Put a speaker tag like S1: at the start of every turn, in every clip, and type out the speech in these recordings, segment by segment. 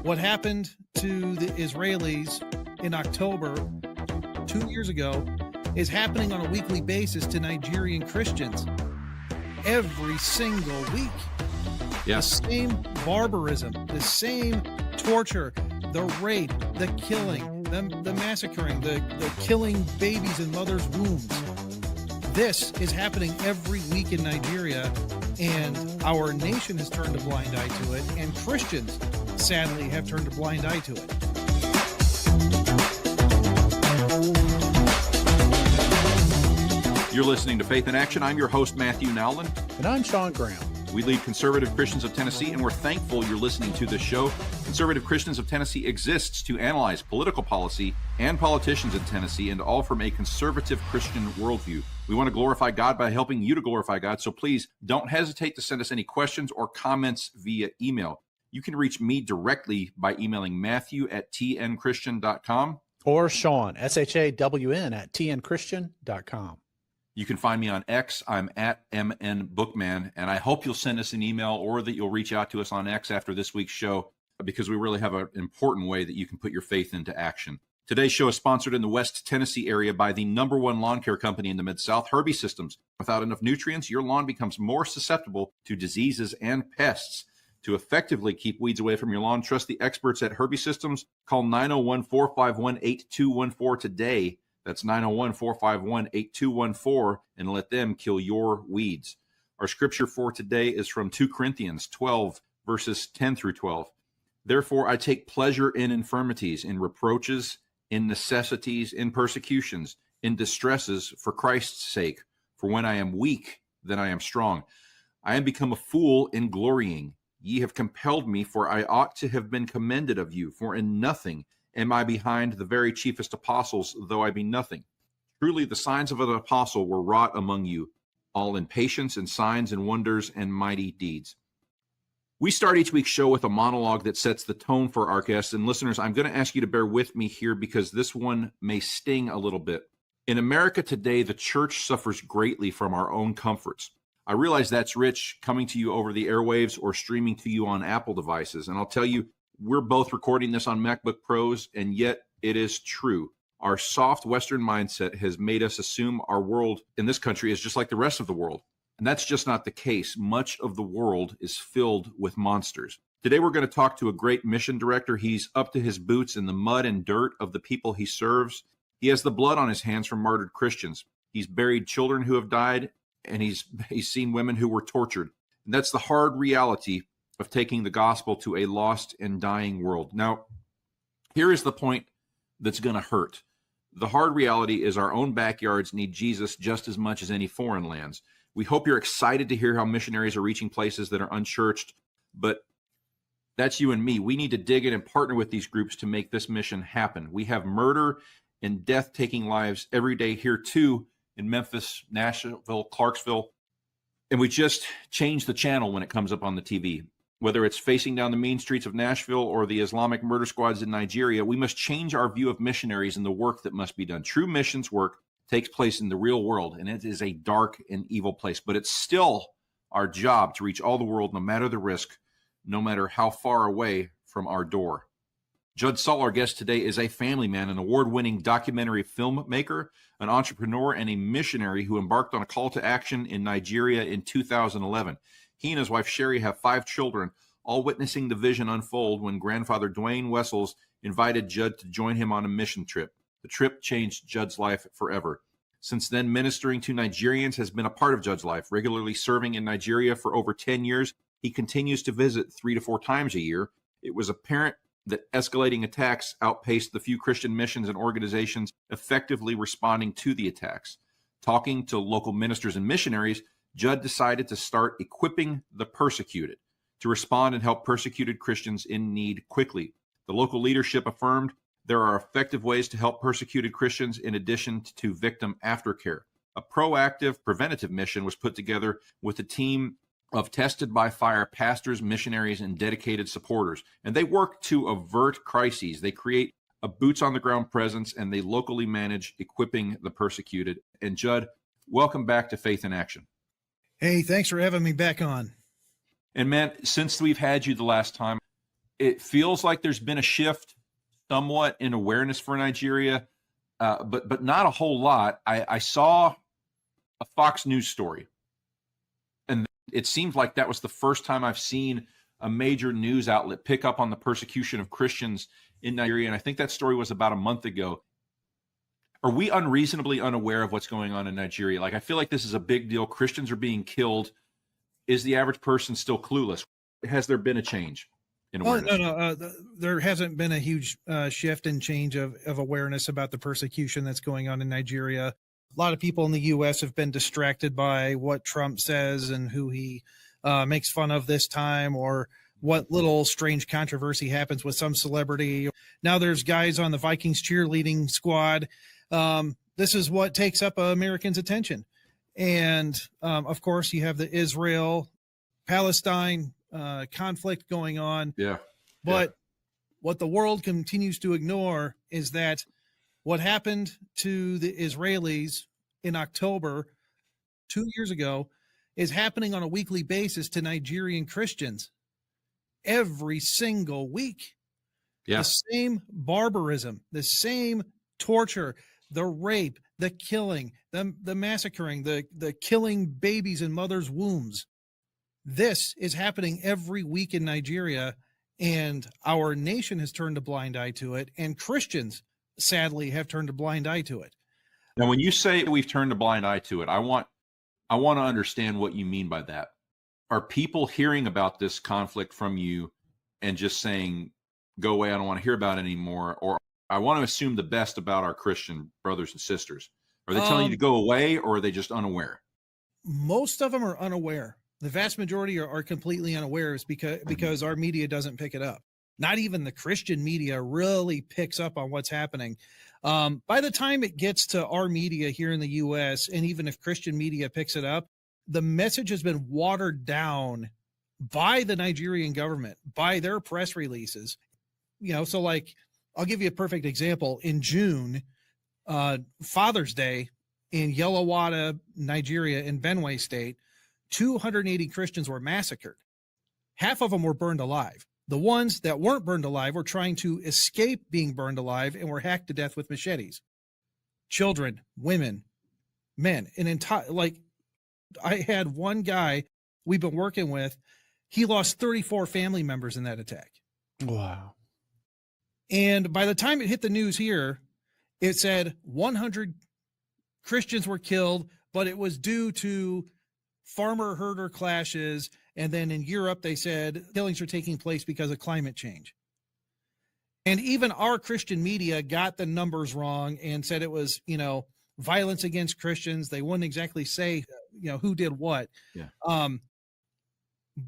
S1: What happened to the Israelis in October 2 years ago is happening on a weekly basis to Nigerian Christians every single week.
S2: Yes.
S1: The same barbarism, the same torture, the rape, the killing, the massacring, the killing babies in mothers' wombs. This is happening every week in Nigeria, and our nation has turned a blind eye to it, and Christians, sadly, have turned a blind eye to it.
S2: You're listening to Faith in Action. I'm your host, Matthew Nowlin.
S3: And I'm Sean Graham.
S2: We lead Conservative Christians of Tennessee, and we're thankful you're listening to this show. Conservative Christians of Tennessee exists to analyze political policy and politicians in Tennessee, and all from a conservative Christian worldview. We want to glorify God by helping you to glorify God, so please don't hesitate to send us any questions or comments via email. You can reach me directly by emailing matthew@tnchristian.com.
S3: Or Sean, SHAWN, @tnchristian.com.
S2: You can find me on X. I'm at MNBookman, and I hope you'll send us an email or that you'll reach out to us on X after this week's show, because we really have an important way that you can put your faith into action. Today's show is sponsored in the West Tennessee area by the #1 lawn care company in the Mid-South, Herbie Systems. Without enough nutrients, your lawn becomes more susceptible to diseases and pests. To effectively keep weeds away from your lawn, trust the experts at Herbie Systems. Call 901-451-8214 today. That's 901-451-8214, and let them kill your weeds. Our scripture for today is from 2 Corinthians 12, verses 10 through 12. Therefore, I take pleasure in infirmities, in reproaches, in necessities, in persecutions, in distresses for Christ's sake. For when I am weak, then I am strong. I am become a fool in glorying. Ye have compelled me, for I ought to have been commended of you. For in nothing am I behind the very chiefest apostles, though I be nothing. Truly the signs of an apostle were wrought among you, all in patience and signs and wonders and mighty deeds. We start each week's show with a monologue that sets the tone for our guests. And listeners, I'm going to ask you to bear with me here because this one may sting a little bit. In America today, the church suffers greatly from our own comforts. I realize that's rich coming to you over the airwaves or streaming to you on Apple devices. And I'll tell you, we're both recording this on MacBook Pros, and yet it is true. Our soft Western mindset has made us assume our world in this country is just like the rest of the world. And that's just not the case. Much of the world is filled with monsters. Today, we're going to talk to a great mission director. He's up to his boots in the mud and dirt of the people he serves. He has the blood on his hands from martyred Christians. He's buried children who have died, and he's seen women who were tortured. And that's the hard reality of taking the gospel to a lost and dying world. Now, here is the point that's going to hurt. The hard reality is our own backyards need Jesus just as much as any foreign lands. We hope you're excited to hear how missionaries are reaching places that are unchurched, but that's you and me. We need to dig in and partner with these groups to make this mission happen. We have murder and death taking lives every day here too in Memphis, Nashville, Clarksville, and we just change the channel when it comes up on the TV. Whether it's facing down the mean streets of Nashville or the Islamic murder squads in Nigeria, we must change our view of missionaries and the work that must be done. True missions work takes place in the real world, and it is a dark and evil place. But it's still our job to reach all the world, no matter the risk, no matter how far away from our door. Judd Saul, our guest today, is a family man, an award-winning documentary filmmaker, an entrepreneur, and a missionary who embarked on a call to action in Nigeria in 2011. He and his wife, Sherry, have 5 children, all witnessing the vision unfold when grandfather Dwayne Wessels invited Judd to join him on a mission trip. The trip changed Judd's life forever. Since then, ministering to Nigerians has been a part of Judd's life, regularly serving in Nigeria for over 10 years. He continues to visit 3 to 4 times a year. It was apparent that escalating attacks outpaced the few Christian missions and organizations effectively responding to the attacks. Talking to local ministers and missionaries, Judd decided to start equipping the persecuted to respond and help persecuted Christians in need quickly. The local leadership affirmed there are effective ways to help persecuted Christians in addition to victim aftercare. A proactive, preventative mission was put together with a team of tested by fire pastors, missionaries, and dedicated supporters. And they work to avert crises. They create a boots-on-the-ground presence, and they locally manage equipping the persecuted. And Judd, welcome back to Faith in Action.
S1: Hey, thanks for having me back on.
S2: And man, since we've had you the last time, it feels like there's been a shift somewhat in awareness for Nigeria, but not a whole lot. I saw a Fox News story, and it seems like that was the first time I've seen a major news outlet pick up on the persecution of Christians in Nigeria. And I think that story was about a month ago. Are we unreasonably unaware of what's going on in Nigeria? Like, I feel like this is a big deal. Christians are being killed. Is the average person still clueless? Has there been a change in awareness?
S1: No. There hasn't been a huge shift and change of awareness about the persecution that's going on in Nigeria. A lot of people in the U.S. have been distracted by what Trump says and who he makes fun of this time, or what little strange controversy happens with some celebrity. Now there's guys on the Vikings cheerleading squad. This is what takes up Americans' attention. And of course, you have the Israel-Palestine conflict going on.
S2: Yeah.
S1: But what the world continues to ignore is that what happened to the Israelis in October 2 years ago is happening on a weekly basis to Nigerian Christians every single week.
S2: Yeah.
S1: The same barbarism, the same torture, the rape, the killing, the massacring, the killing babies in mothers' wombs. This is happening every week in Nigeria, and our nation has turned a blind eye to it, and Christians, sadly, have turned a blind eye to it.
S2: Now, when you say we've turned a blind eye to it, I want to understand what you mean by that. Are people hearing about this conflict from you and just saying, go away, I don't want to hear about it anymore? Or I want to assume the best about our Christian brothers and sisters. Are they telling you to go away, or are they just unaware?
S1: Most of them are unaware. The vast majority are completely unaware, because our media doesn't pick it up. Not even the Christian media really picks up on what's happening. By the time it gets to our media here in the U.S., and even if Christian media picks it up, the message has been watered down by the Nigerian government, by their press releases. So like, I'll give you a perfect example. In June, Father's Day in Yellow-Wada, Nigeria, in Benue State, 280 Christians were massacred. Half of them were burned alive. The ones that weren't burned alive were trying to escape being burned alive and were hacked to death with machetes. Children, women, men, I had one guy we've been working with. He lost 34 family members in that attack.
S3: Wow.
S1: And by the time it hit the news here, it said 100 Christians were killed, but it was due to farmer-herder clashes. And then in Europe, they said killings are taking place because of climate change. And even our Christian media got the numbers wrong and said it was, violence against Christians. They wouldn't exactly say, who did what.
S2: Yeah.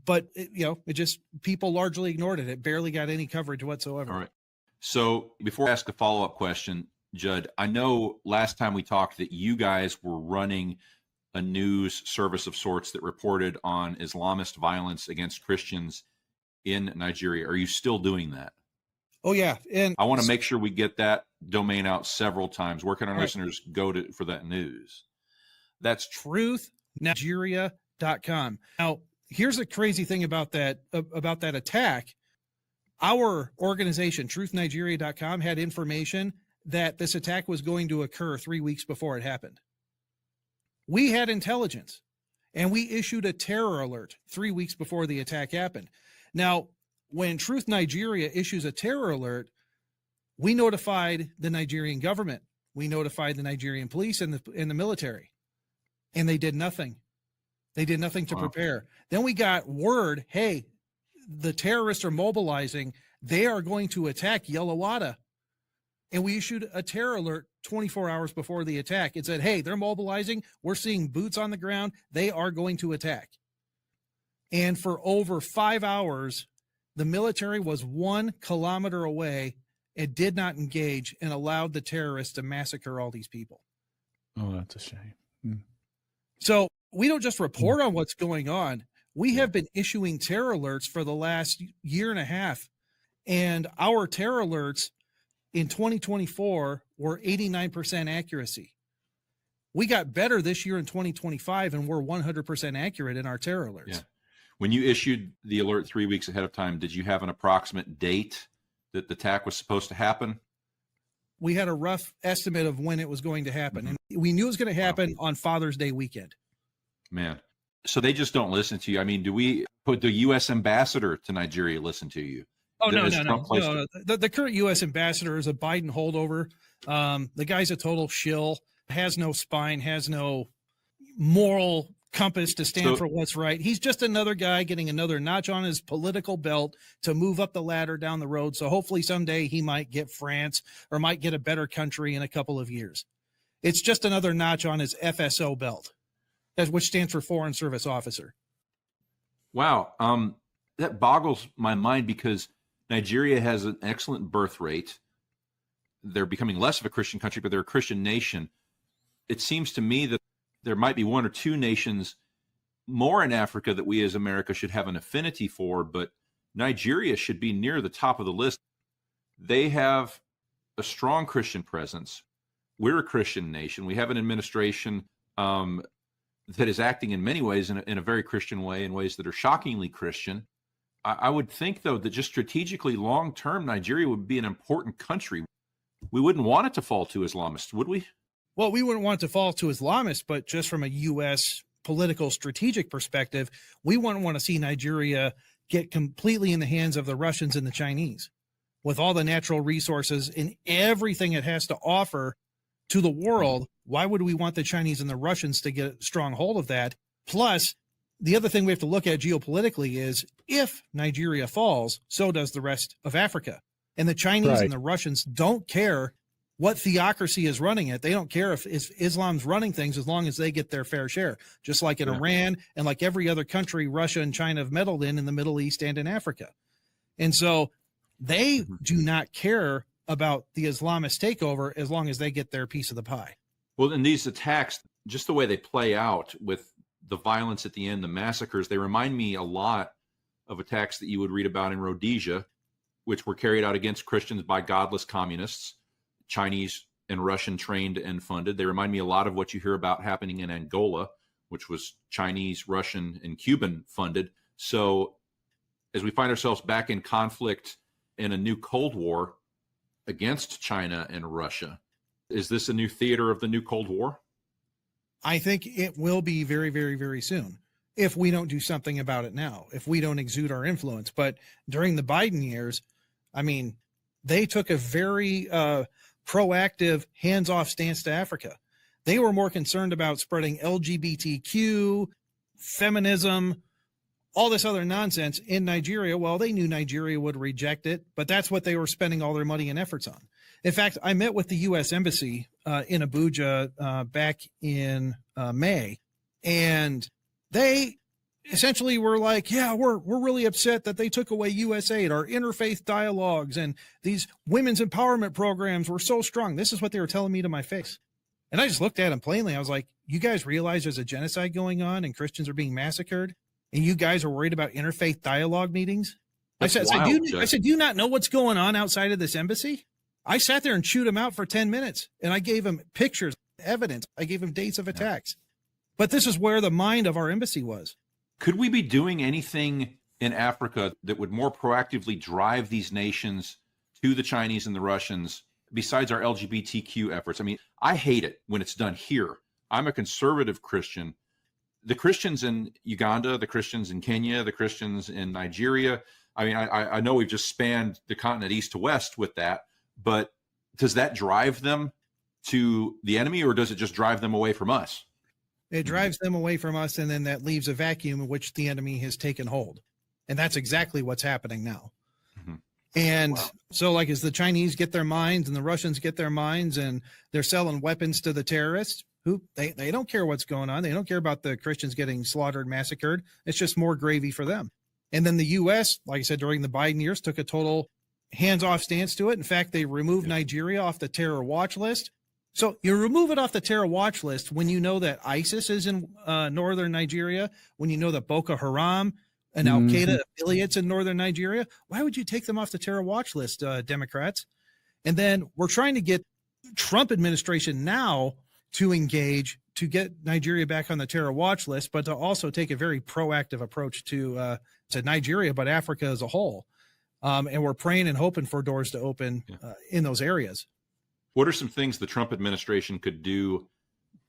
S1: But it just, people largely ignored it. It barely got any coverage whatsoever.
S2: All right. So before I ask a follow-up question, Judd, I know last time we talked that you guys were running a news service of sorts that reported on Islamist violence against Christians in Nigeria. Are you still doing that?
S1: Oh, yeah. And
S2: I want to make sure we get that domain out several times. Where can our listeners go for that news? That's
S1: truthnigeria.com. Now, here's a crazy thing about that attack. Our organization, truthnigeria.com, had information that this attack was going to occur 3 weeks before it happened. We had intelligence, and we issued a terror alert 3 weeks before the attack happened. Now, when Truth Nigeria issues a terror alert, we notified the Nigerian government. We notified the Nigerian police and the military, and they did nothing. They did nothing to prepare. Then we got word, hey, the terrorists are mobilizing. They are going to attack Yellow-Wada. And we issued a terror alert 24 hours before the attack. It said, hey, they're mobilizing. We're seeing boots on the ground. They are going to attack. And for over 5 hours, the military was 1 kilometer away and did not engage and allowed the terrorists to massacre all these people.
S3: Oh, that's a shame.
S1: So we don't just report on what's going on. We have been issuing terror alerts for the last year and a half. And our terror alerts in 2024 were 89% accuracy. We got better this year in 2025, and we're 100% accurate in our terror alerts.
S2: Yeah. When you issued the alert 3 weeks ahead of time, did you have an approximate date that the attack was supposed to happen?
S1: We had a rough estimate of when it was going to happen. And we knew it was going to happen on Father's Day weekend.
S2: Man. So they just don't listen to you. I mean, do we put the U.S. ambassador to Nigeria listen to you?
S1: Oh, no. The current U.S. ambassador is a Biden holdover. The guy's a total shill, has no spine, has no moral compass to stand for what's right. He's just another guy getting another notch on his political belt to move up the ladder down the road. So hopefully someday he might get France or might get a better country in a couple of years. It's just another notch on his FSO belt, which stands for Foreign Service Officer.
S2: Wow. That boggles my mind because Nigeria has an excellent birth rate. They're becoming less of a Christian country, but they're a Christian nation. It seems to me that there might be one or two nations more in Africa that we as America should have an affinity for, but Nigeria should be near the top of the list. They have a strong Christian presence. We're a Christian nation. We have an administration that is acting in many ways in a very Christian way, in ways that are shockingly Christian. I would think, though, that just strategically long-term, Nigeria would be an important country. We wouldn't want it to fall to Islamists, would we?
S1: Well, we wouldn't want it to fall to Islamists, but just from a U.S. political strategic perspective, we wouldn't want to see Nigeria get completely in the hands of the Russians and the Chinese. With all the natural resources and everything it has to offer to the world, why would we want the Chinese and the Russians to get a strong hold of that? Plus, the other thing we have to look at geopolitically is if Nigeria falls, so does the rest of Africa. And the Chinese and the Russians don't care what theocracy is running it. They don't care if Islam's running things as long as they get their fair share, just like in Iran and like every other country Russia and China have meddled in the Middle East and in Africa. And so they do not care about the Islamist takeover as long as they get their piece of the pie.
S2: Well, in these attacks, just the way they play out with the violence at the end, the massacres, they remind me a lot of attacks that you would read about in Rhodesia, which were carried out against Christians by godless communists, Chinese and Russian trained and funded. They remind me a lot of what you hear about happening in Angola, which was Chinese, Russian, and Cuban funded. So as we find ourselves back in conflict in a new Cold War against China and Russia, is this a new theater of the new Cold War?
S1: I think it will be very, very, very soon if we don't do something about it now, if we don't exude our influence. But during the Biden years, I mean, they took a very proactive, hands-off stance to Africa. They were more concerned about spreading LGBTQ, feminism, all this other nonsense in Nigeria. Well, they knew Nigeria would reject it, but that's what they were spending all their money and efforts on. In fact, I met with the U.S. Embassy in Abuja back in May, and they essentially were like, yeah, we're really upset that they took away U.S. aid, our interfaith dialogues, and these women's empowerment programs were so strong. This is what they were telling me to my face. And I just looked at them plainly. I was like, you guys realize there's a genocide going on and Christians are being massacred, and you guys are worried about interfaith dialogue meetings? I said, do you not know what's going on outside of this embassy? I sat there and chewed him out for 10 minutes, and I gave him pictures, evidence. I gave him dates of attacks. But this is where the mind of our embassy was.
S2: Could we be doing anything in Africa that would more proactively drive these nations to the Chinese and the Russians besides our LGBTQ efforts? I mean, I hate it when it's done here. I'm a conservative Christian. The Christians in Uganda, the Christians in Kenya, the Christians in Nigeria, I mean, I know we've just spanned the continent east to west with that, but does that drive them to the enemy, or does it just drive them away from us?
S1: It drives them away from us, and then that leaves a vacuum in which the enemy has taken hold. And that's exactly what's happening now. Mm-hmm. And so, like, as the Chinese get their minds and the Russians get their minds, and they're selling weapons to the terrorists, who they don't care what's going on. They don't care about the Christians getting slaughtered, massacred. It's just more gravy for them. And then the U.S., like I said, during the Biden years, took a total hands-off stance to it. In fact, they removed Nigeria off the terror watch list. So you remove it off the terror watch list when you know that ISIS is in northern Nigeria, when you know that Boko Haram and Al-Qaeda affiliates in northern Nigeria. Why would you take them off the terror watch list, Democrats? And then we're trying to get Trump administration now to engage, to get Nigeria back on the terror watch list, but to also take a very proactive approach to Nigeria, but Africa as a whole. And we're praying and hoping for doors to open in those areas.
S2: What are some things the Trump administration could do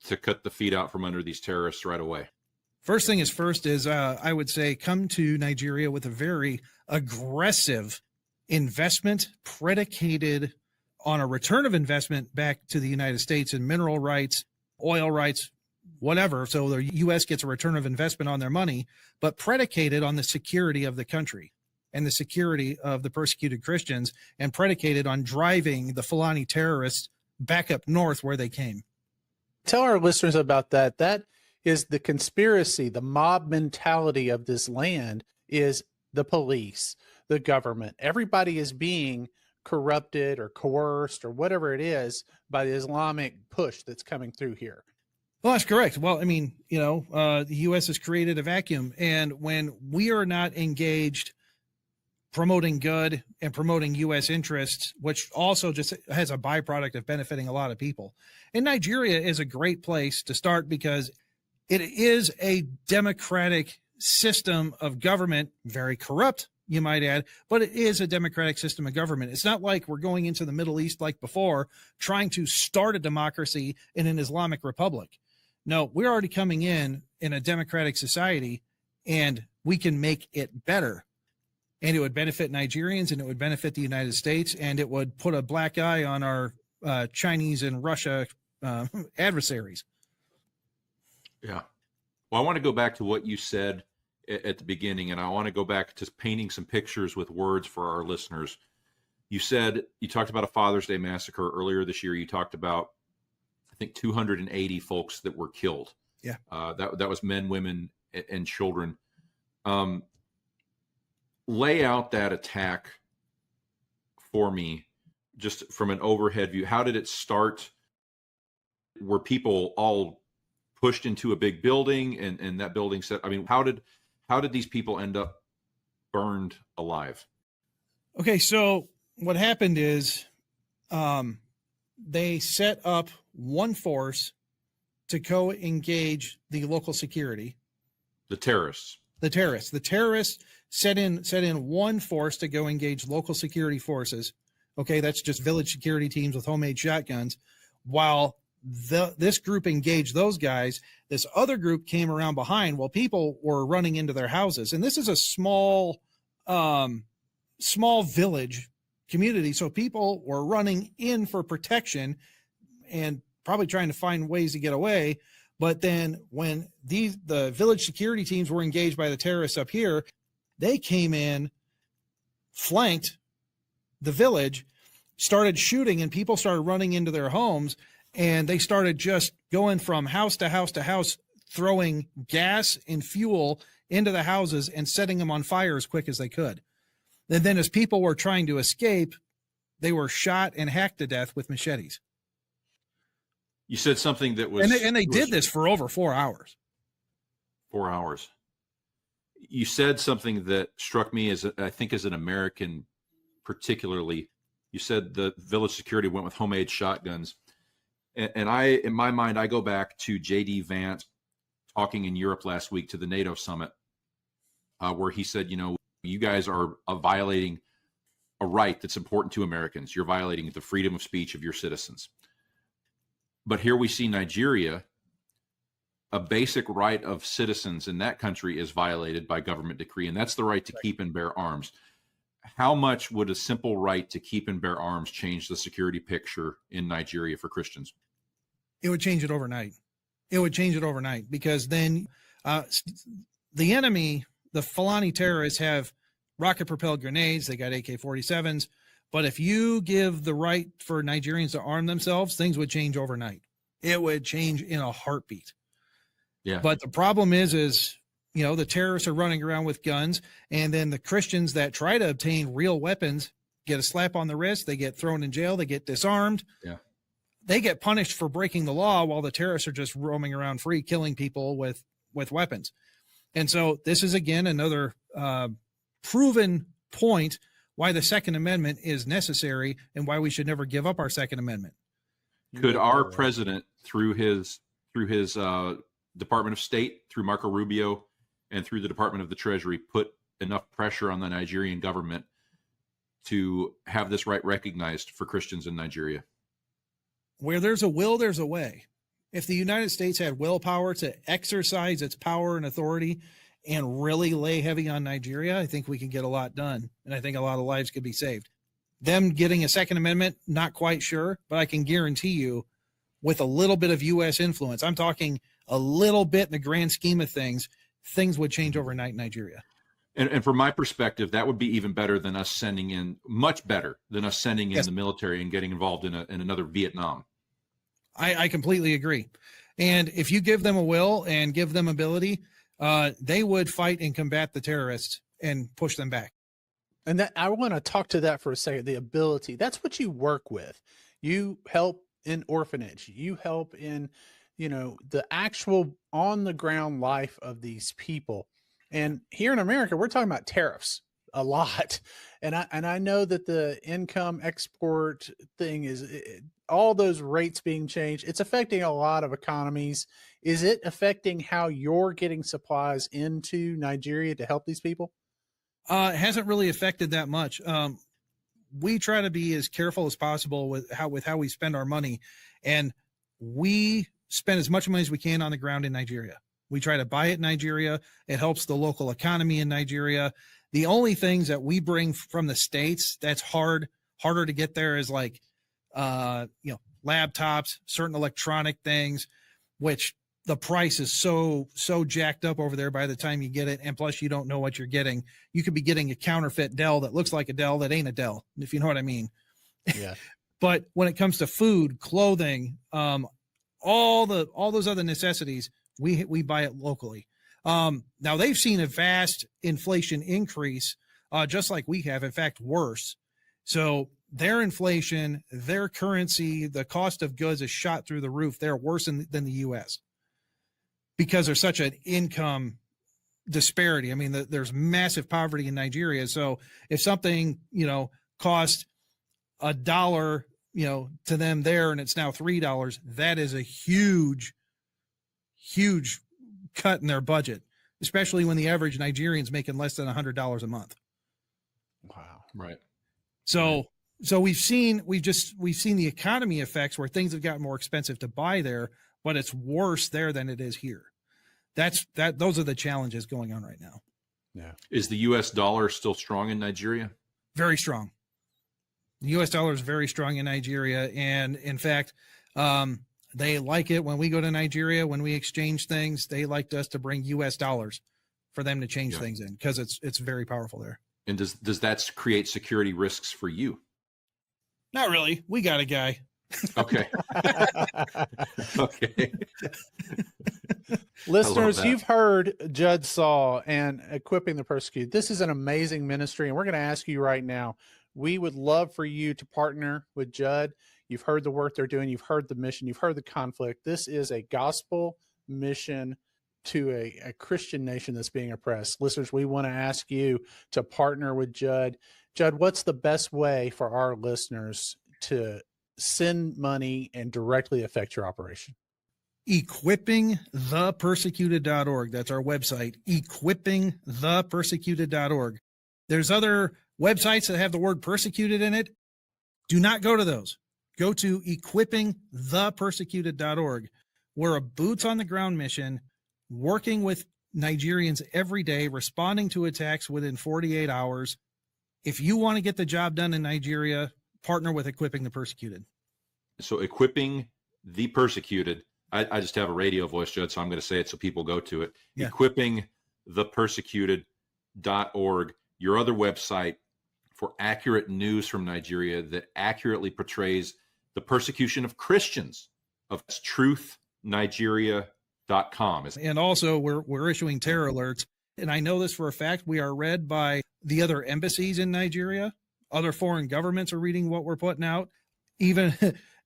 S2: to cut the feet out from under these terrorists right away?
S1: First thing is I would say come to Nigeria with a very aggressive investment predicated on a return of investment back to the United States in mineral rights, oil rights, whatever. So the U.S. gets a return of investment on their money, but predicated on the security of the country and the security of the persecuted Christians, and predicated on driving the Fulani terrorists back up north where they came.
S4: Tell our listeners about that. That is the conspiracy, the mob mentality of this land is the police, the government. Everybody is being corrupted or coerced or whatever it is by the Islamic push that's coming through here.
S1: Well, that's correct. Well, I mean, the U.S. has created a vacuum, and when we are not engaged promoting good and promoting U.S. interests, which also just has a byproduct of benefiting a lot of people. And Nigeria is a great place to start because it is a democratic system of government, very corrupt, you might add, but it is a democratic system of government. It's not like we're going into the Middle East like before, trying to start a democracy in an Islamic republic. No, we're already coming in a democratic society, and we can make it better. And it would benefit Nigerians, and it would benefit the United States, and it would put a black eye on our Chinese and Russia adversaries.
S2: Yeah. Well, I want to go back to what you said at the beginning, and I want to go back to painting some pictures with words for our listeners. You talked about a Father's Day massacre earlier this year. You talked about, I think, 280 folks that were killed.
S1: Yeah.
S2: That was men, women, and children. Lay out that attack for me, just from an overhead view. How did it start? Were people all pushed into a big building, and that building set? I mean, how did these people end up burned alive?
S1: Okay, so what happened is they set up one force to go engage the local security.
S2: The terrorists set in one force to go engage local security forces. Okay, that's just village security teams with homemade shotguns. While this group engaged those guys, this other group came around behind while people were running into their houses. And this is a small village community. So people were running in for protection and probably trying to find ways to get away. But then when the village security teams were engaged by the terrorists up here, they came in, flanked the village, started shooting, and people started running into their homes, and they started just going from house to house to house, throwing gas and fuel into the houses and setting them on fire as quick as they could. And then as people were trying to escape, they were shot and hacked to death with machetes. You said something that was...
S1: And they did this for over 4 hours.
S2: 4 hours. You said something that struck me as, I think, as an American particularly. You said the village security went with homemade shotguns. And I, in my mind, I go back to J.D. Vance talking in Europe last week to the NATO summit, where he said, you guys are violating a right that's important to Americans. You're violating the freedom of speech of your citizens. But here we see Nigeria, a basic right of citizens in that country is violated by government decree, and that's the right to keep and bear arms. How much would a simple right to keep and bear arms change the security picture in Nigeria for Christians?
S1: It would change it overnight. It would change it overnight, because then the enemy, the Fulani terrorists, have rocket-propelled grenades. They got AK-47s. But if you give the right for Nigerians to arm themselves, things would change overnight. It would change in a heartbeat.
S2: Yeah.
S1: But the problem is, the terrorists are running around with guns, and then the Christians that try to obtain real weapons get a slap on the wrist. They get thrown in jail. They get disarmed.
S2: Yeah.
S1: They get punished for breaking the law, while the terrorists are just roaming around free, killing people with weapons. And so this is, again, another proven point why the Second Amendment is necessary and why we should never give up our Second Amendment.
S2: Could
S4: Yeah,
S2: our
S4: right.
S2: president, through his Department of State, through Marco Rubio, and through the Department of the Treasury, put enough pressure on the Nigerian government to have this right recognized for Christians in Nigeria?
S1: Where there's a will, there's a way. If the United States had willpower to exercise its power and authority and really lay heavy on Nigeria, I think we can get a lot done. And I think a lot of lives could be saved. Them getting a Second Amendment, not quite sure, but I can guarantee you with a little bit of U.S. influence, I'm talking a little bit in the grand scheme of things would change overnight in Nigeria.
S2: And from my perspective, that would be even better than us sending in, much better than us sending in
S1: Yes.
S2: the military and getting involved in another Vietnam.
S1: I completely agree. And if you give them a will and give them ability, they would fight and combat the terrorists and push them back.
S4: And that I want to talk to that for a second. The ability, that's what you work with. You help in orphanage. You help in, the actual on the ground life of these people. And here in America, we're talking about tariffs a lot. And I know that the income export thing is all those rates being changed. It's affecting a lot of economies. Is it affecting how you're getting supplies into Nigeria to help these people?
S1: It hasn't really affected that much. We try to be as careful as possible with how we spend our money, and we spend as much money as we can on the ground in Nigeria. We try to buy it in Nigeria. It helps the local economy in Nigeria. The only things that we bring from the States that's harder to get there is like, laptops, certain electronic things, which the price is so jacked up over there by the time you get it. And plus you don't know what you're getting. You could be getting a counterfeit Dell that looks like a Dell that ain't a Dell, if you know what I mean.
S4: Yeah.
S1: But when it comes to food, clothing, all those other necessities, we buy it locally. Now they've seen a vast inflation increase, just like we have, in fact, worse. So their inflation, their currency, the cost of goods is shot through the roof. They're worse than the U.S. because there's such an income disparity. I mean, there's massive poverty in Nigeria. So if something, costs $1, to them there, and it's now $3, that is a huge cut in their budget, especially when the average Nigerian's making less than $100 a month.
S4: Wow.
S2: Right.
S1: So we've seen the economy effects where things have gotten more expensive to buy there, but it's worse there than it is here. Those are the challenges going on right now.
S4: Yeah.
S2: Is the U.S. dollar still strong in Nigeria?
S1: Very strong. The U.S. dollar is very strong in Nigeria. And in fact, they like it when we go to Nigeria, when we exchange things, they liked us to bring U.S. dollars for them to change things in, because it's very powerful there.
S2: And does that create security risks for you?
S1: Not really. We got a guy.
S2: Okay. Okay.
S4: Listeners,
S2: that.
S4: you've heard Judd, Saul, and Equipping the Persecuted. This is an amazing ministry, and we're going to ask you right now, we would love for you to partner with Judd. You've heard the work they're doing. You've heard the mission. You've heard the conflict. This is a gospel mission to a Christian nation that's being oppressed. Listeners, we want to ask you to partner with Judd. Judd, what's the best way for our listeners to send money and directly affect your operation?
S1: equippingthepersecuted.org. That's our website, equippingthepersecuted.org. There's other websites that have the word persecuted in it. Do not go to those. Go to equippingthepersecuted.org. We're a boots on the ground mission, working with Nigerians every day, responding to attacks within 48 hours. If you want to get the job done in Nigeria, partner with Equipping the Persecuted.
S2: So Equipping the Persecuted. I just have a radio voice, Judd, so I'm going to say it so people go to it.
S1: Yeah.
S2: Equippingthepersecuted.org. Your other website for accurate news from Nigeria that accurately portrays the persecution of Christians. Of truthnigeria.com.
S1: And also, we're issuing terror alerts. And I know this for a fact. We are read by the other embassies in Nigeria. Other foreign governments are reading what we're putting out. Even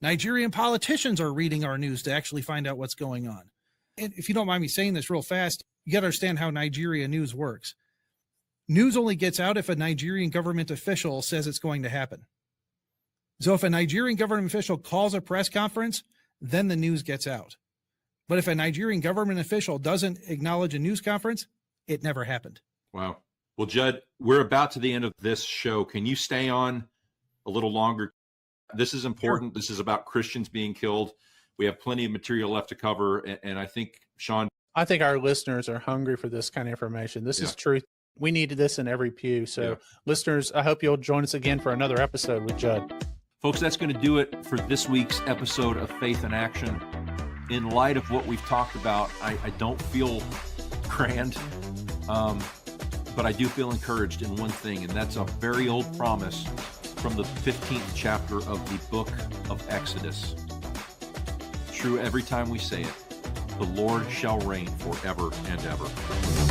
S1: Nigerian politicians are reading our news to actually find out what's going on. And if you don't mind me saying this real fast, you got to understand how Nigeria news works. News only gets out if a Nigerian government official says it's going to happen. So if a Nigerian government official calls a press conference, then the news gets out. But if a Nigerian government official doesn't acknowledge a news conference, it never happened.
S2: Wow. Well, Judd, we're about to the end of this show. Can you stay on a little longer? This is important. Sure. This is about Christians being killed. We have plenty of material left to cover. And I think, Sean,
S4: I think our listeners are hungry for this kind of information. This is truth. We need this in every pew. So listeners, I hope you'll join us again for another episode with Judd.
S2: Folks, that's going to do it for this week's episode of Faith in Action. In light of what we've talked about, I don't feel grand, but I do feel encouraged in one thing, and that's a very old promise from the 15th chapter of the book of Exodus. True every time we say it, the Lord shall reign forever and ever.